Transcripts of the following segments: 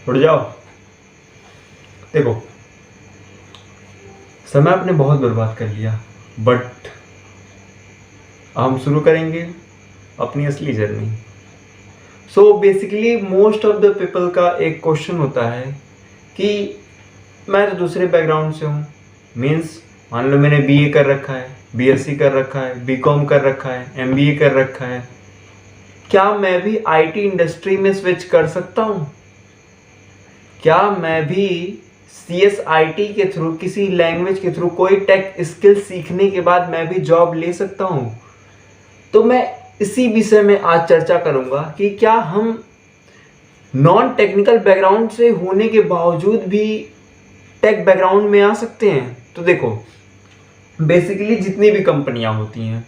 उठ जाओ। देखो, समय आपने बहुत बर्बाद कर लिया, बट हम शुरू करेंगे अपनी असली journey. So basically most of the people का एक क्वेश्चन होता है कि मैं तो दूसरे बैकग्राउंड से हूँ, मीन्स मान लो मैंने बीए कर रखा है, बीएससी कर रखा है, बीकॉम कर रखा है, एमबीए कर रखा है, क्या मैं भी आईटी इंडस्ट्री में स्विच कर सकता हूँ? क्या मैं भी सीएसआईटी के थ्रू, किसी लैंग्वेज के थ्रू, कोई टेक स्किल सीखने के बाद मैं भी जॉब ले सकता हूँ? तो मैं इसी विषय में आज चर्चा करूंगा कि क्या हम नॉन टेक्निकल बैकग्राउंड से होने के बावजूद भी टेक बैकग्राउंड में आ सकते हैं। तो देखो, बेसिकली जितनी भी कंपनियां होती हैं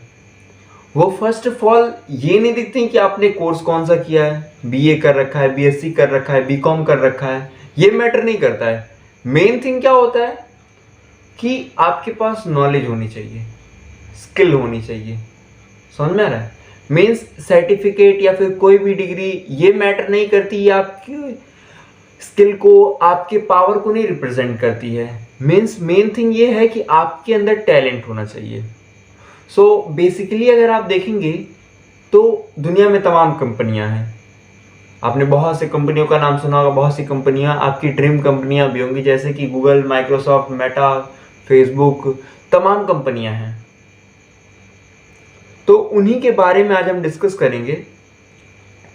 वो फर्स्ट ऑफ ऑल ये नहीं देखती कि आपने कोर्स कौन सा किया है, बीए कर रखा है, बीएससी कर रखा है, बीकॉम कर रखा है, ये मैटर नहीं करता है। मेन थिंग क्या होता है कि आपके पास नॉलेज होनी चाहिए, स्किल होनी चाहिए। समझ में आ रहा है? मीन्स सर्टिफिकेट या फिर कोई भी डिग्री ये मैटर नहीं करती, ये आपकी स्किल को, आपके पावर को नहीं रिप्रेजेंट करती है। मीन्स मेन थिंग ये है कि आपके अंदर टैलेंट होना चाहिए। सो बेसिकली अगर आप देखेंगे तो दुनिया में तमाम कंपनियां हैं। आपने बहुत सी कंपनियों का नाम सुना होगा, बहुत सी कंपनियां आपकी ड्रीम कंपनियां भी होंगी, जैसे कि गूगल, माइक्रोसॉफ्ट, मेटा, फेसबुक, तमाम कंपनियां हैं। तो उन्हीं के बारे में आज हम डिस्कस करेंगे।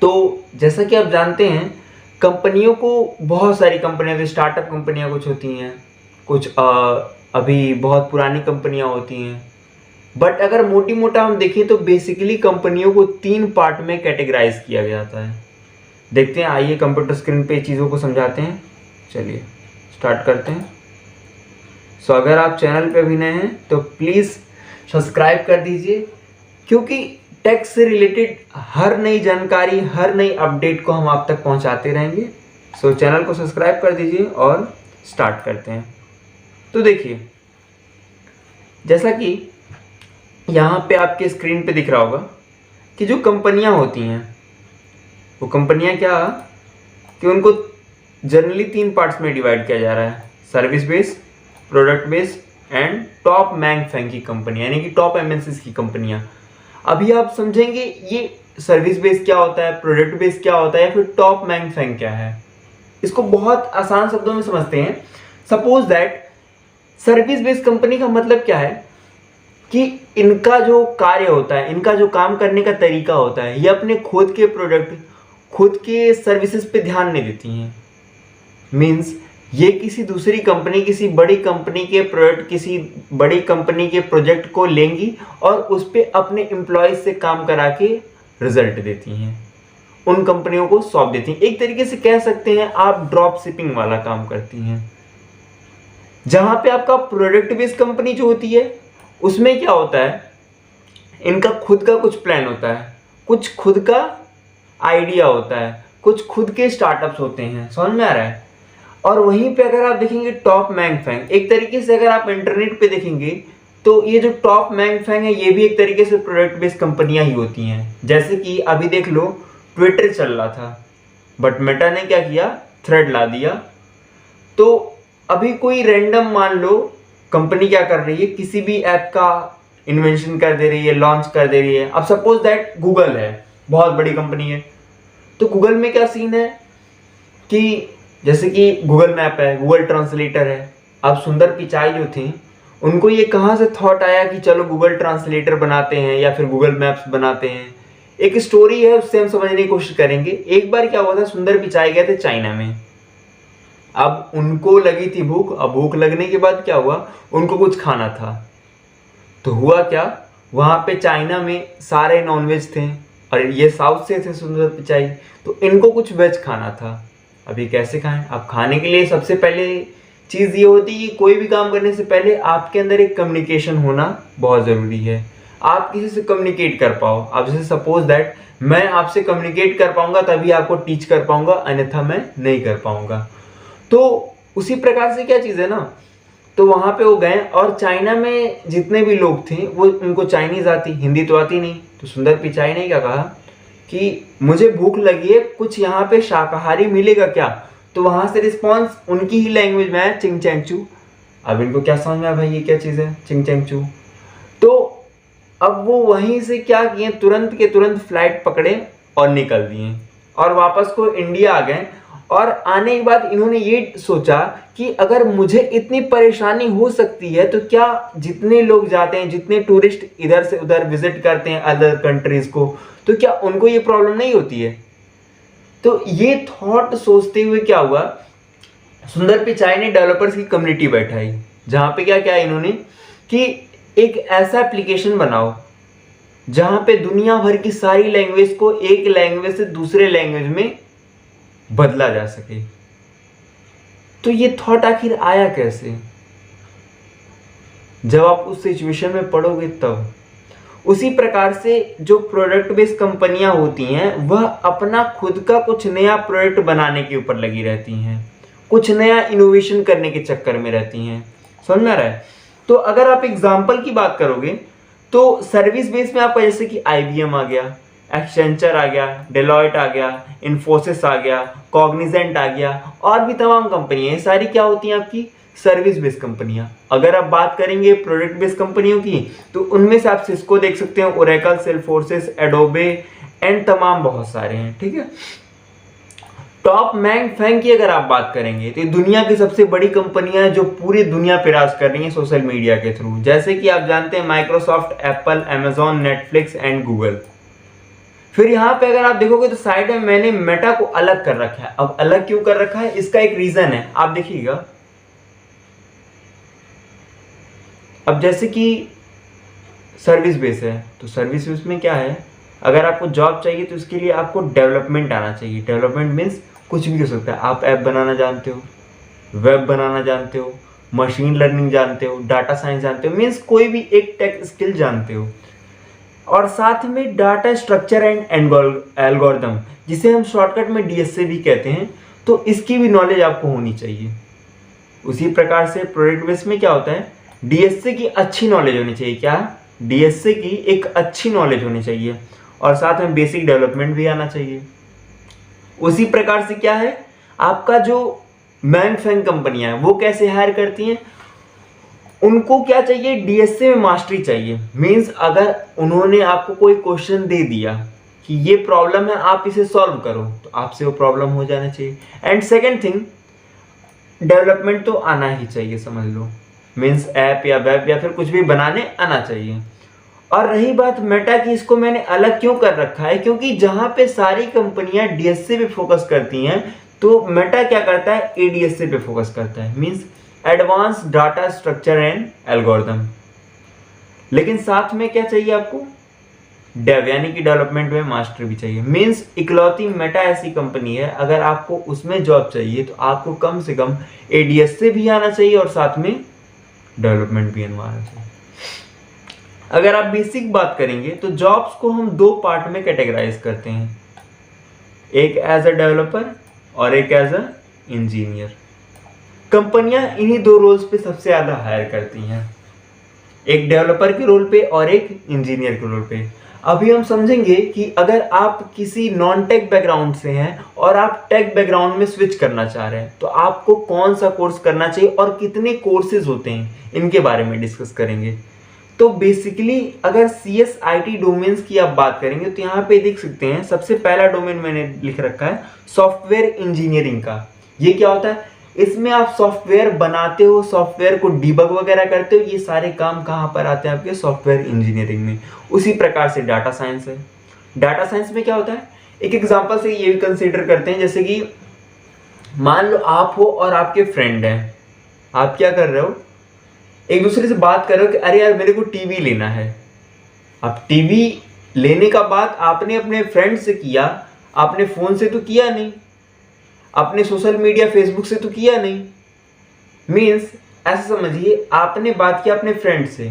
तो जैसा कि आप जानते हैं, कंपनियों को बहुत सारी कंपनियां, स्टार्टअप कंपनियां कुछ होती हैं, कुछ अभी बहुत पुरानी कंपनियां होती हैं। बट अगर मोटी मोटा हम देखें तो बेसिकली कंपनियों को 3 पार्ट में कैटेगराइज किया जाता है। देखते हैं, आइए कंप्यूटर स्क्रीन पे चीज़ों को समझाते हैं। चलिए स्टार्ट करते हैं। सो अगर आप चैनल पे भी नए हैं तो प्लीज़ सब्सक्राइब कर दीजिए, क्योंकि टेक से रिलेटेड हर नई जानकारी, हर नई अपडेट को हम आप तक पहुंचाते रहेंगे। सो चैनल को सब्सक्राइब कर दीजिए और स्टार्ट करते हैं। तो देखिए, जैसा कि यहाँ पे आपके स्क्रीन पे दिख रहा होगा कि जो कंपनियां होती हैं वो कंपनियां क्या कि उनको जनरली 3 पार्ट्स में डिवाइड किया जा रहा है: service based, product based and top manufacturing company, यानी कि टॉप एमएनसीज की कंपनियां। अभी आप समझेंगे ये सर्विस बेस्ड क्या होता है, प्रोडक्ट बेस्ड क्या होता है, या फिर टॉप मैन्युफैक्चरिंग क्या है। इसको बहुत आसान शब्दों में समझते हैं। Suppose that service based company का मतलब क्या है कि इनका जो कार्य होता है, इनका जो काम करने का तरीका होता है, ये अपने खुद के प्रोडक्ट, खुद के सर्विसेज पे ध्यान नहीं देती हैं। मीन्स ये किसी दूसरी कंपनी, किसी बड़ी कंपनी के प्रोडक्ट, किसी बड़ी कंपनी के प्रोजेक्ट को लेंगी और उस पर अपने एम्प्लॉयज से काम करा के रिजल्ट देती हैं, उन कंपनियों को सौंप देती हैं। एक तरीके से कह सकते हैं आप ड्रॉप शिपिंग वाला काम करती हैं। जहां पे आपका प्रोडक्ट बेस्ड कंपनी जो होती है उसमें क्या होता है, इनका खुद का कुछ प्लान होता है, कुछ खुद का आइडिया होता है, कुछ खुद के स्टार्टअप्स होते हैं। समझ में आ रहा है? और वहीं पे अगर आप देखेंगे टॉप मैन्युफैक्चरिंग, एक तरीके से अगर आप इंटरनेट पे देखेंगे तो ये जो टॉप मैन्युफैक्चरिंग है ये भी एक तरीके से प्रोडक्ट बेस्ड कंपनियां ही होती हैं। जैसे कि अभी देख लो, ट्विटर चल रहा था बट मेटा ने क्या किया, थ्रेड ला दिया। तो अभी कोई रैंडम मान लो कंपनी क्या कर रही है, किसी भी ऐप का इन्वेंशन कर दे रही है, लॉन्च कर दे रही है। अब सपोज दैट गूगल है, बहुत बड़ी कंपनी है, तो गूगल में क्या सीन है कि जैसे कि गूगल मैप है, गूगल ट्रांसलेटर है। अब सुंदर पिचाई जो थी, उनको ये कहाँ से थॉट आया कि चलो गूगल ट्रांसलेटर बनाते हैं या फिर गूगल मैप्स बनाते हैं। एक स्टोरी है, उससे हम समझने की कोशिश करेंगे। एक बार क्या हुआ था, सुंदर पिचाई गए थे चाइना में। अब उनको लगी थी भूख। अब भूख लगने के बाद क्या हुआ, उनको कुछ खाना था। तो हुआ क्या, वहाँ पे चाइना में सारे नॉनवेज थे और ये साउथ से थे सुंदर पिचाई, तो इनको कुछ वेज खाना था। अभी कैसे खाएं? अब खाने के लिए सबसे पहले चीज़ ये होती है कि कोई भी काम करने से पहले आपके अंदर एक कम्युनिकेशन होना बहुत ज़रूरी है। आप किसी से कम्युनिकेट कर पाओ। अब जैसे सपोज दैट मैं आपसे कम्युनिकेट कर पाऊंगा तभी आपको टीच कर पाऊंगा, अन्यथा मैं नहीं कर पाऊंगा। तो उसी प्रकार से क्या चीज़ है ना, तो वहाँ पे वो गए और चाइना में जितने भी लोग थे वो, उनको चाइनीज़ आती, हिंदी तो आती नहीं। तो सुंदर पिचाई ने क्या कहा कि मुझे भूख लगी है, कुछ यहाँ पे शाकाहारी मिलेगा क्या? तो वहां से रिस्पॉन्स उनकी ही लैंग्वेज में है चिंग चैंग चू। अब इनको क्या समझ में आया भाई ये क्या चीज़ है चिंग चैंग चू। तो अब वो वहीं से क्या किए, तुरंत के तुरंत फ्लाइट पकड़े और निकल दिए और वापस को इंडिया आ गए। और आने के बाद इन्होंने ये सोचा कि अगर मुझे इतनी परेशानी हो सकती है तो क्या जितने लोग जाते हैं, जितने टूरिस्ट इधर से उधर विजिट करते हैं अदर कंट्रीज को, तो क्या उनको ये प्रॉब्लम नहीं होती है। तो ये थॉट सोचते हुए क्या हुआ, सुंदर पिचाई ने डेवलपर्स की कम्युनिटी बैठाई, जहां पे क्या क्या इन्होंने कि एक ऐसा एप्लीकेशन बनाओ जहां पे दुनिया भर की सारी लैंग्वेज को एक लैंग्वेज से दूसरे लैंग्वेज में बदला जा सके। तो ये थॉट आखिर आया कैसे, जब आप उस सिचुएशन में पड़ोगे तब। उसी प्रकार से जो प्रोडक्ट बेस्ड कंपनियां होती हैं वह अपना खुद का कुछ नया प्रोडक्ट बनाने के ऊपर लगी रहती हैं, कुछ नया इनोवेशन करने के चक्कर में रहती हैं। समझ में आ रहा है। तो अगर आप एग्जांपल की बात करोगे तो सर्विस बेस में आपका जैसे कि IBM आ गया, एक्सेंचर आ गया, डेलॉयट आ गया, इन्फोसिस आ गया, कॉग्निजेंट आ गया और भी तमाम कंपनियां, ये सारी क्या होती हैं आपकी सर्विस बेस्ड कंपनियां। अगर आप बात करेंगे प्रोडक्ट बेस्ड कंपनियों की तो उनमें से आप सिस्को देख सकते हैं, ओरेकल, सेल्सफोर्स, एडोबे एंड तमाम बहुत सारे हैं। ठीक है। टॉप मैंग फैंग की अगर आप बात करेंगे तो दुनिया की सबसे बड़ी कंपनियां हैं जो पूरी दुनिया पे राज कर रही हैं सोशल मीडिया के थ्रू, जैसे कि आप जानते हैं Microsoft, Apple, Amazon, Netflix and Google. फिर यहाँ पे अगर आप देखोगे तो साइड में मैंने मेटा को अलग कर रखा है। अब अलग क्यों कर रखा है, इसका एक रीजन है, आप देखिएगा। अब जैसे कि सर्विस बेस है तो सर्विस बेस में क्या है, अगर आपको जॉब चाहिए तो उसके लिए आपको डेवलपमेंट आना चाहिए। डेवलपमेंट मीन्स कुछ भी हो सकता है, आप ऐप बनाना जानते हो, वेब बनाना जानते हो, मशीन लर्निंग जानते हो, डाटा साइंस जानते हो, मीन्स कोई भी एक टेक स्किल जानते हो। और साथ में डाटा स्ट्रक्चर एंड एल्गोरिथम, जिसे हम शॉर्टकट में DSA भी कहते हैं, तो इसकी भी नॉलेज आपको होनी चाहिए। उसी प्रकार से प्रोडक्ट बेस में क्या होता है, DSA की अच्छी नॉलेज होनी चाहिए। क्या, DSA की एक अच्छी नॉलेज होनी चाहिए और साथ में बेसिक डेवलपमेंट भी आना चाहिए। उसी प्रकार से क्या है, आपका जो मैन्युफैक्चरिंग कंपनियां हैं वो कैसे हायर करती हैं, उनको क्या चाहिए, DSA में मास्टरी चाहिए। मींस अगर उन्होंने आपको कोई क्वेश्चन दे दिया कि ये प्रॉब्लम है आप इसे सॉल्व करो, तो आपसे वो प्रॉब्लम हो जाना चाहिए। एंड सेकेंड थिंग, डेवलपमेंट तो आना ही चाहिए, समझ लो, मींस ऐप या वेब या फिर कुछ भी बनाने आना चाहिए। और रही बात मेटा की, इसको मैंने अलग क्यों कर रखा है, क्योंकि जहां पे सारी कंपनियां DSA पे फोकस करती हैं तो मेटा क्या करता है, ADSA पे फोकस करता है, means advance data structure and algorithm. लेकिन साथ में क्या चाहिए आपको, डेव यानी कि डेवलपमेंट में मास्टर भी चाहिए। मींस इकलौती मेटा ऐसी कंपनी है, अगर आपको उसमें जॉब चाहिए तो आपको कम से कम ADSA भी आना चाहिए और साथ में डेवलपमेंट भी आना चाहिए। अगर आप बेसिक बात करेंगे तो जॉब्स को हम दो पार्ट में कैटेगराइज करते हैं, एक एज अ डेवलपर और एक एज अ इंजीनियर। कंपनियां इन्हीं दो रोल्स पे सबसे ज्यादा हायर करती हैं, एक डेवलपर के रोल पे और एक इंजीनियर के रोल पे। अभी हम समझेंगे कि अगर आप किसी नॉन टेक बैकग्राउंड से हैं और आप टेक बैकग्राउंड में स्विच करना चाह रहे हैं तो आपको कौन सा कोर्स करना चाहिए और कितने कोर्सेज होते हैं, इनके बारे में डिस्कस करेंगे। तो बेसिकली अगर CSIT डोमेन्स की आप बात करेंगे तो यहाँ पे देख सकते हैं सबसे पहला डोमेन मैंने लिख रखा है सॉफ्टवेयर इंजीनियरिंग का। ये क्या होता है, इसमें आप सॉफ्टवेयर बनाते हो, सॉफ्टवेयर को डिबग वगैरह करते हो, ये सारे काम कहाँ पर आते हैं आपके सॉफ्टवेयर इंजीनियरिंग में। उसी प्रकार से डाटा साइंस है, डाटा साइंस में क्या होता है, एक एग्जांपल से ये भी कंसीडर करते हैं, जैसे कि मान लो आप हो और आपके फ्रेंड हैं, आप क्या कर रहे हो, एक दूसरे से बात कर रहे हो कि अरे यार मेरे को टीवी लेना है। अब टीवी लेने का बात आपने अपने फ्रेंड से किया, आपने फोन से तो किया नहीं, आपने सोशल मीडिया फेसबुक से तो किया नहीं। मीन्स ऐसा समझिए आपने बात किया अपने फ्रेंड से,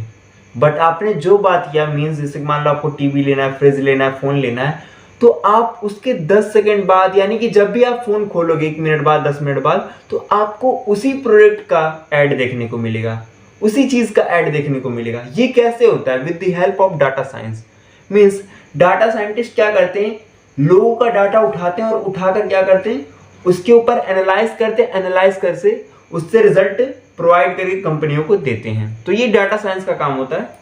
बट आपने जो बात किया मीन्स जैसे मान लो आपको टीवी लेना है, फ्रिज लेना है, फोन लेना है, तो आप उसके 10 सेकंड बाद यानी कि जब भी आप फोन खोलोगे 1 मिनट बाद 10 मिनट बाद तो आपको उसी प्रोडक्ट का ऐड देखने को मिलेगा, उसी चीज का ऐड देखने को मिलेगा। ये कैसे होता है, with the help of data science. Means data scientist क्या करते हैं, लोगों का डाटा उठाते हैं और उठाकर क्या करते हैं उसके ऊपर एनालाइज कर से उससे रिजल्ट प्रोवाइड करके कंपनियों को देते हैं। तो ये डाटा साइंस का काम होता है।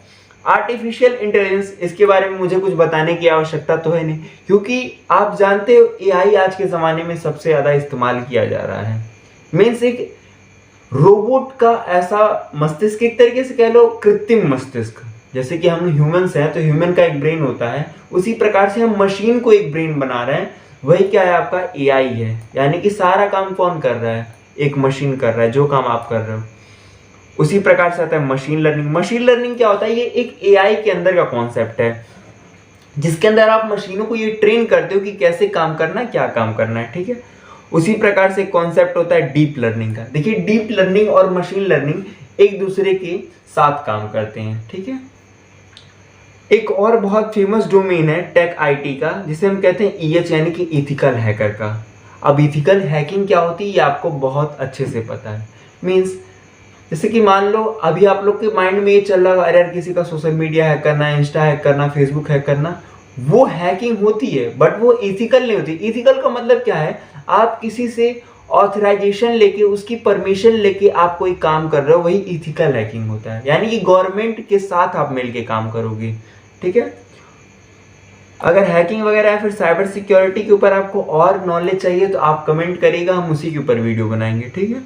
आर्टिफिशियल इंटेलिजेंस, इसके बारे में मुझे कुछ बताने की आवश्यकता तो है नहीं, क्योंकि आप जानते हो एआई आज के ज़माने में सबसे ज़्यादा इस्तेमाल किया जा रहा है। मीन्स एक रोबोट का ऐसा मस्तिष्क, एक तरीके से कह लो कृत्रिम मस्तिष्क। जैसे कि हम ह्यूमंस हैं तो ह्यूमन का एक ब्रेन होता है, उसी प्रकार से हम मशीन को एक ब्रेन बना रहे हैं। वही क्या है, आपका एआई है। यानी कि सारा काम कौन कर रहा है, एक मशीन कर रहा है, जो काम आप कर रहे हो। उसी प्रकार से आता है मशीन लर्निंग। मशीन लर्निंग क्या होता है, ये एक एआई के अंदर का कॉन्सेप्ट है, जिसके अंदर आप मशीनों को ये ट्रेन करते हो कि कैसे काम करना है, क्या काम करना है, ठीक है। उसी प्रकार से कॉन्सेप्ट होता है डीप लर्निंग का। देखिए, डीप लर्निंग और मशीन लर्निंग एक दूसरे के साथ काम करते हैं, ठीक है। एक और बहुत फेमस डोमेन है टेक आईटी का, जिसे हम कहते हैं ईएच, यानी कि इथिकल हैकर का। अब इथिकल हैकिंग क्या होती है ये आपको बहुत अच्छे से पता है। मीन्स जैसे कि मान लो अभी आप लोग के माइंड में ये चल रहा है, अरे यार किसी का सोशल मीडिया हैक करना, इंस्टा हैक करना, फेसबुक हैक करना, वो हैकिंग होती है, बट वो इथिकल नहीं होती। इथिकल का मतलब क्या है, आप किसी से ऑथराइजेशन लेके, उसकी परमिशन लेके आप कोई काम कर रहे हो, वही इथिकल हैकिंग होता है। यानी कि गवर्नमेंट के साथ आप मिलके काम करोगे, ठीक है। अगर हैकिंग वगैरह या फिर साइबर सिक्योरिटी के ऊपर आपको और नॉलेज चाहिए तो आप कमेंट करिएगा, हम उसी के ऊपर वीडियो बनाएंगे, ठीक है।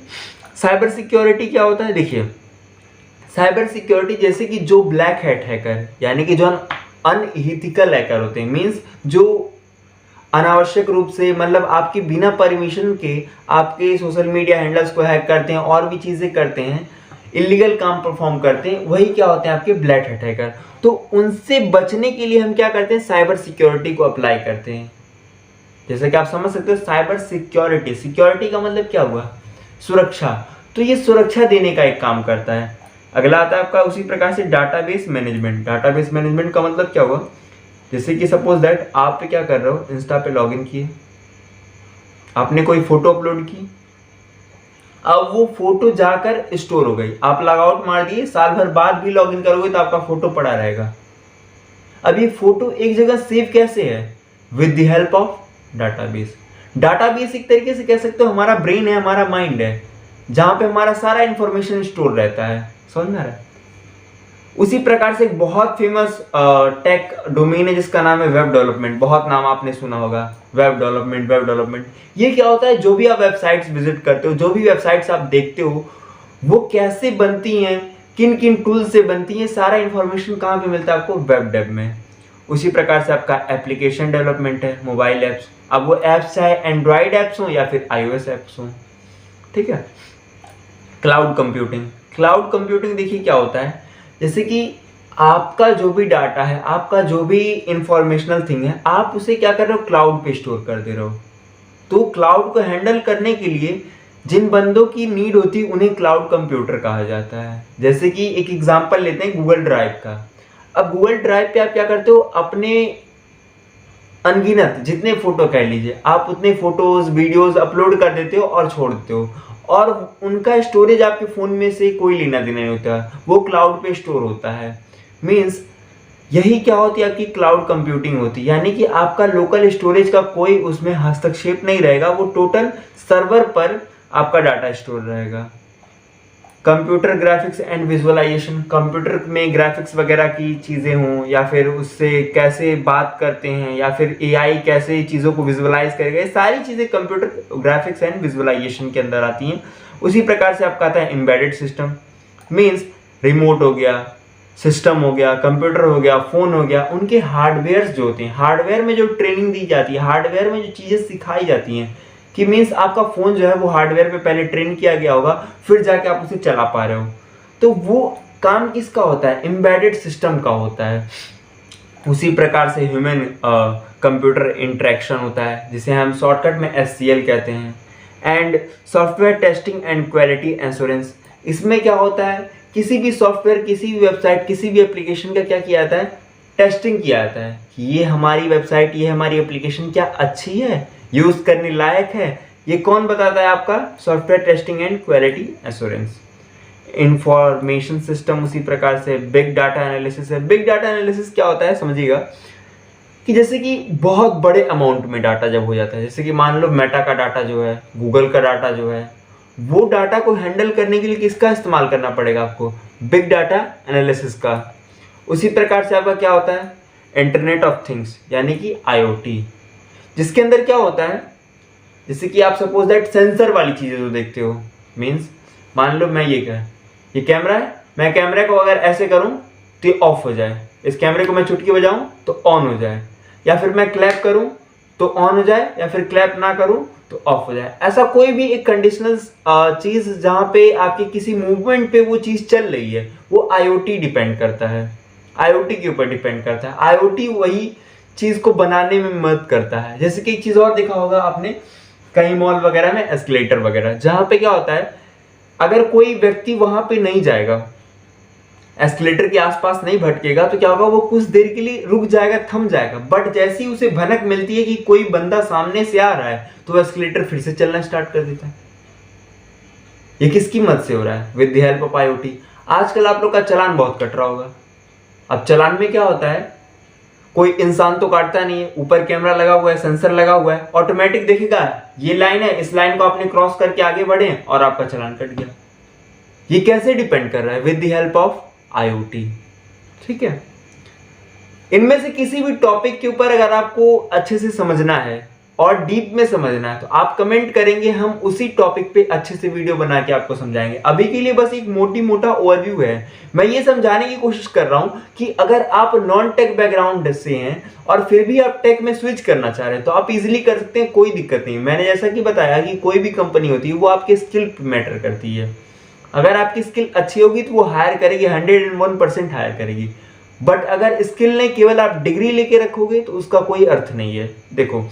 साइबर सिक्योरिटी क्या होता है, देखिए साइबर सिक्योरिटी जैसे कि जो ब्लैक हैट हैकर, यानी कि जो अनइथिकल हैकर होते हैं, मीन्स जो अनावश्यक रूप से, मतलब आपके बिना परमिशन के आपके सोशल मीडिया हैंडल्स को हैक करते हैं और भी चीज़ें करते हैं, इलीगल काम परफॉर्म करते हैं, वही क्या होते हैं, आपके ब्लैक हैट हैकर। तो उनसे बचने के लिए हम क्या करते हैं, साइबर सिक्योरिटी को अप्लाई करते हैं। जैसे कि आप समझ सकते हो, साइबर सिक्योरिटी, सिक्योरिटी का मतलब क्या हुआ, सुरक्षा। तो ये सुरक्षा देने का एक काम करता है। अगला आता है आपका उसी प्रकार से डाटाबेस मैनेजमेंट। डाटाबेस मैनेजमेंट का मतलब क्या हुआ, जैसे कि सपोज दैट आप क्या कर रहे हो, इंस्टा पे लॉगिन किए, आपने कोई फोटो अपलोड की, अब वो फोटो जाकर स्टोर हो गई, आप लॉग आउट मार दिए, साल भर बाद भी लॉगिन करोगे तो आपका फोटो पड़ा रहेगा। अब ये फोटो एक जगह सेव कैसे है, with the help of database. Database एक तरीके से कह सकते हो हमारा ब्रेन है, हमारा माइंड है, जहां पे हमारा सारा इंफॉर्मेशन स्टोर रहता है। समझ में आ रहा है। उसी प्रकार से एक बहुत फेमस टेक डोमेन है जिसका नाम है वेब डेवलपमेंट। बहुत नाम आपने सुना होगा, वेब डेवलपमेंट, वेब डेवलपमेंट। ये क्या होता है, जो भी आप वेबसाइट्स विजिट करते हो, जो भी वेबसाइट्स आप देखते हो, वो कैसे बनती हैं, किन किन टूल से बनती हैं, सारा इंफॉर्मेशन कहाँ पे मिलता है आपको, वेब डेव में। उसी प्रकार से आपका एप्लीकेशन डेवलपमेंट है, मोबाइल ऐप्स। अब वो ऐप्स चाहे एंड्रॉइड ऐप्स हो या फिर iOS ऐप्स हो, ठीक है। Cloud computing. क्लाउड कंप्यूटिंग देखिए क्या होता है, जैसे कि आपका जो भी डाटा है, आपका जो भी इंफॉर्मेशनल थिंग है, आप उसे क्या कर रहे हो, क्लाउड पे स्टोर कर दे रहे हो। तो क्लाउड को हैंडल करने के लिए जिन बंदों की नीड होती है उन्हें क्लाउड कंप्यूटर कहा जाता है। जैसे कि एक एग्जांपल लेते हैं गूगल ड्राइव का। अब गूगल ड्राइव पे आप क्या करते हो, अपने अनगिनत जितने फोटो कह लीजिए, आप उतने फोटोज वीडियोज अपलोड कर देते हो और छोड़ देते हो, और उनका स्टोरेज आपके फ़ोन में से कोई लेना देना नहीं होता, वो क्लाउड पे स्टोर होता है। मीन्स यही क्या होती है, आपकी क्लाउड कंप्यूटिंग होती है। यानी कि आपका लोकल स्टोरेज का कोई उसमें हस्तक्षेप नहीं रहेगा, वो टोटल सर्वर पर आपका डाटा स्टोर रहेगा। Computer graphics and visualisation, computer में ग्राफिक्स वगैरह की चीज़ें हों, या फिर उससे कैसे बात करते हैं, या फिर एआई कैसे चीज़ों को विजुअलाइज करेगा, ये सारी चीज़ें कंप्यूटर ग्राफिक्स एंड विजुअलाइजेशन के अंदर आती हैं। उसी प्रकार से आपका आता है एम्बेडेड सिस्टम। मीन्स रिमोट हो गया, सिस्टम हो गया, कंप्यूटर हो गया, फ़ोन हो गया, उनके हार्डवेयर्स जो होते हैं, हार्डवेयर में जो ट्रेनिंग दी जाती है, हार्डवेयर में जो चीज़ें सिखाई जाती हैं, कि मीन्स आपका फ़ोन जो है वो हार्डवेयर पे पहले ट्रेन किया गया होगा, फिर जाके आप उसे चला पा रहे हो। तो वो काम किसका होता है, एम्बेडेड सिस्टम का होता है। उसी प्रकार से ह्यूमन कंप्यूटर इंटरेक्शन होता है, जिसे हम शॉर्टकट में SCL कहते हैं। And software testing and quality assurance. इसमें क्या होता है, किसी भी सॉफ्टवेयर, किसी भी वेबसाइट, किसी भी एप्लीकेशन का क्या किया जाता है, टेस्टिंग किया जाता है कि ये हमारी वेबसाइट, ये हमारी एप्लीकेशन क्या अच्छी है, यूज़ करने लायक है। ये कौन बताता है, आपका software testing and quality assurance. Information system, उसी प्रकार से बिग डाटा एनालिसिस है। बिग डाटा एनालिसिस क्या होता है समझिएगा, कि जैसे कि बहुत बड़े अमाउंट में डाटा जब हो जाता है, जैसे कि मान लो मेटा का डाटा जो है, गूगल का डाटा जो है, वो डाटा को हैंडल करने के लिए किसका इस्तेमाल करना पड़ेगा आपको? बिग डाटा एनालिसिस का। उसी प्रकार से आपका क्या होता है? इंटरनेट ऑफ थिंग्स यानी कि IoT, जिसके अंदर क्या होता है, जैसे कि आप सपोज दैट सेंसर वाली चीज़ें जो देखते हो, मीन्स मान लो मैं ये कैमरा है, मैं कैमरे को अगर ऐसे करूं तो ये ऑफ हो जाए, इस कैमरे को मैं चुटकी बजाऊं तो ऑन हो जाए, या फिर मैं क्लैप करूं तो ऑन हो जाए, या फिर क्लैप ना करूं तो ऑफ हो जाए। ऐसा कोई भी एक कंडीशनल चीज़ जहां पे आपकी किसी मूवमेंट पे वो चीज़ चल रही है, वो IoT डिपेंड करता है, IoT के ऊपर डिपेंड करता है। IoT वही चीज़ को बनाने में मदद करता है। जैसे कि एक चीज़ और देखा होगा आपने कई मॉल वगैरह में, एस्केलेटर वगैरह, जहां पे क्या होता है, अगर कोई व्यक्ति वहां पे नहीं जाएगा, एस्केलेटर के आसपास नहीं भटकेगा, तो क्या होगा, वो कुछ देर के लिए रुक जाएगा, थम जाएगा। बट जैसे ही उसे भनक मिलती है कि कोई बंदा सामने से आ रहा है, तो एस्केलेटर फिर से चलना स्टार्ट कर देता है। ये किसकी मदद से हो रहा है? With the help of IoT। आजकल आप लोग का चालान बहुत कट रहा होगा। अब चालान में क्या होता है, कोई इंसान तो काटता नहीं है, ऊपर कैमरा लगा हुआ है, सेंसर लगा हुआ है, ऑटोमेटिक देखेगा ये लाइन है, इस लाइन को आपने क्रॉस करके आगे बढ़े और आपका चालान कट गया। ये कैसे डिपेंड कर रहा है? With the help of IoT। ठीक है, इनमें से किसी भी टॉपिक के ऊपर अगर आपको अच्छे से समझना है और डीप में समझना है तो आप कमेंट करेंगे, हम उसी टॉपिक पे अच्छे से वीडियो बना के आपको समझाएंगे। अभी के लिए बस एक मोटा ओवरव्यू है। मैं ये समझाने की कोशिश कर रहा हूं कि अगर आप नॉन टेक बैकग्राउंड से हैं और फिर भी आप टेक में स्विच करना चाह रहे हैं तो आप इजीली कर सकते हैं, कोई दिक्कत नहीं। मैंने जैसा कि बताया कि कोई भी कंपनी होती है वो आपके स्किल पे मैटर करती है। अगर आपकी स्किल अच्छी होगी तो वो हायर करेगी, 101% हायर करेगी। बट अगर स्किल नहीं, केवल आप डिग्री लेके रखोगे तो उसका कोई अर्थ नहीं है। देखो,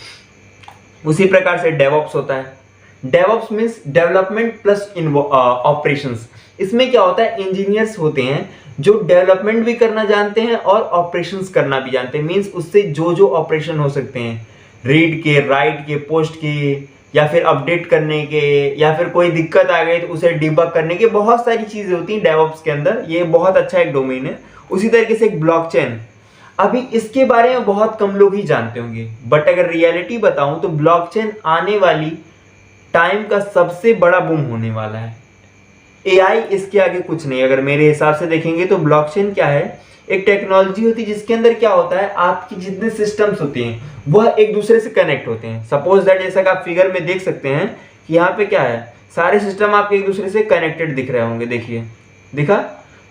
उसी प्रकार से डेवऑप्स होता है। DevOps means development plus operations. इसमें क्या होता है, इंजीनियर्स होते हैं जो डेवलपमेंट भी करना जानते हैं और ऑपरेशंस करना भी जानते हैं। मीन्स उससे जो ऑपरेशन हो सकते हैं, रीड के, राइट के, पोस्ट के, या फिर अपडेट करने के, या फिर कोई दिक्कत आ गई तो उसे डिबग करने के, बहुत सारी चीजें होती हैं डेवऑप्स के अंदर। ये बहुत अच्छा एक डोमेन है। उसी तरीके से एक ब्लॉकचेन, अभी इसके बारे में बहुत कम लोग ही जानते होंगे, बट अगर रियलिटी बताऊं तो ब्लॉकचेन आने वाली टाइम का सबसे बड़ा बूम होने वाला है। AI इसके आगे कुछ नहीं। अगर मेरे हिसाब से देखेंगे तो ब्लॉकचेन क्या है, एक टेक्नोलॉजी होती है जिसके अंदर क्या होता है, आपकी जितने सिस्टम्स होते हैं वह एक दूसरे से कनेक्ट होते हैं। सपोज दैट जैसा कि आप फिगर में देख सकते हैं कि यहाँ पे क्या है, सारे सिस्टम आपके एक दूसरे से कनेक्टेड दिख रहे होंगे। देखिए, दिखा?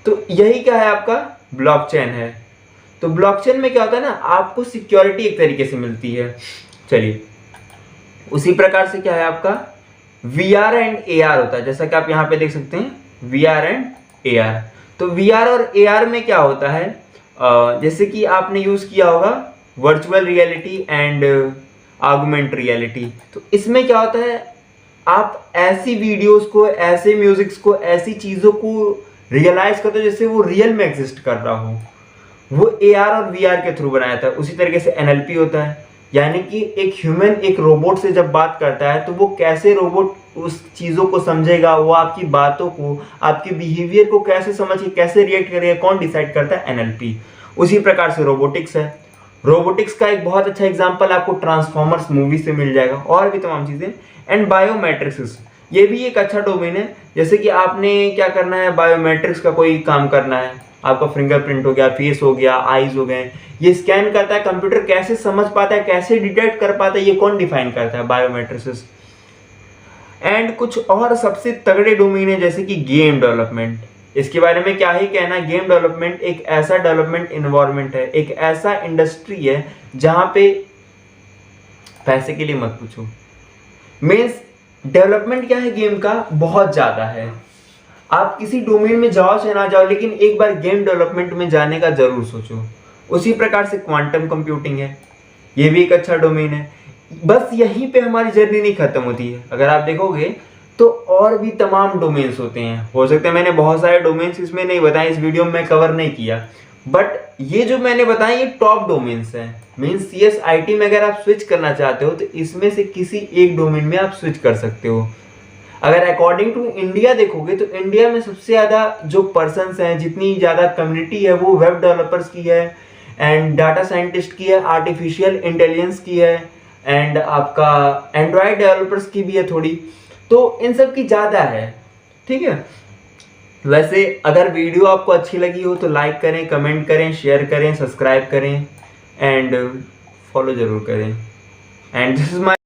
तो यही क्या है, आपका ब्लॉकचेन है। तो ब्लॉकचेन में क्या होता है ना, आपको सिक्योरिटी एक तरीके से मिलती है। चलिए, उसी प्रकार से क्या है, आपका VR एंड AR होता है। जैसा कि आप यहाँ पे देख सकते हैं, VR एंड AR। तो VR और AR में क्या होता है, जैसे कि आपने यूज किया होगा virtual reality and augment reality. तो इसमें क्या होता है, आप ऐसी वीडियोस को, ऐसे म्यूजिक्स को, ऐसी चीज़ों को रियलाइज करते हो जैसे वो रियल में एग्जिस्ट कर रहा हो। वो AR और VR के थ्रू बनाया था। उसी तरीके से NLP होता है, यानी कि एक ह्यूमन एक रोबोट से जब बात करता है तो वो कैसे रोबोट उस चीज़ों को समझेगा, वो आपकी बातों को, आपके बिहेवियर को कैसे समझ के कैसे रिएक्ट करेगा, कौन डिसाइड करता है? NLP। उसी प्रकार से रोबोटिक्स है। रोबोटिक्स का एक बहुत अच्छा एग्जांपल आपको ट्रांसफॉर्मर्स मूवी से मिल जाएगा, और भी तमाम चीज़ें। एंड बायोमेट्रिक्स, ये भी एक अच्छा डोमेन है। जैसे कि आपने क्या करना है, बायोमेट्रिक्स का कोई काम करना है, आपका फिंगरप्रिंट हो गया, फेस हो गया, आईज हो गए, ये स्कैन करता है कंप्यूटर, कैसे समझ पाता है, कैसे डिटेक्ट कर पाता है, ये कौन डिफाइन करता है? बायोमेट्रिक्स। एंड कुछ और सबसे तगड़े डोमेन है जैसे कि गेम डेवलपमेंट। इसके बारे में क्या ही कहना, गेम डेवलपमेंट एक ऐसा डेवलपमेंट इन्वायरमेंट है, एक ऐसा इंडस्ट्री है जहां पे पैसे के लिए मत पूछो। मीन्स डेवलपमेंट क्या है गेम का, बहुत ज्यादा है। आप किसी डोमेन में जाओ चाहे ना जाओ, लेकिन एक बार गेम डेवलपमेंट में जाने का जरूर सोचो। उसी प्रकार से क्वांटम कंप्यूटिंग है, ये भी एक अच्छा डोमेन है। बस यहीं पे हमारी जर्नी नहीं खत्म होती है। अगर आप देखोगे तो और भी तमाम डोमेन्स होते हैं। हो सकता है मैंने बहुत सारे डोमेन्स इसमें नहीं बताए, इस वीडियो में मैं कवर नहीं किया, बट ये जो मैंने बताया ये टॉप डोमेन्स हैं। मीन्स CSIT में अगर आप स्विच करना चाहते हो तो इसमें से किसी एक डोमेन में आप स्विच कर सकते हो। अगर अकॉर्डिंग टू इंडिया देखोगे तो इंडिया में सबसे ज़्यादा जो पर्सन्स हैं, जितनी ज़्यादा कम्युनिटी है वो वेब डेवलपर्स की है, एंड डाटा साइंटिस्ट की है, आर्टिफिशियल इंटेलिजेंस की है, एंड आपका एंड्रॉयड डेवलपर्स की भी है थोड़ी। तो इन सब की ज़्यादा है, ठीक है। वैसे अगर वीडियो आपको अच्छी लगी हो तो लाइक करें, कमेंट करें, शेयर करें, सब्सक्राइब करें एंड फॉलो ज़रूर करें। And this is my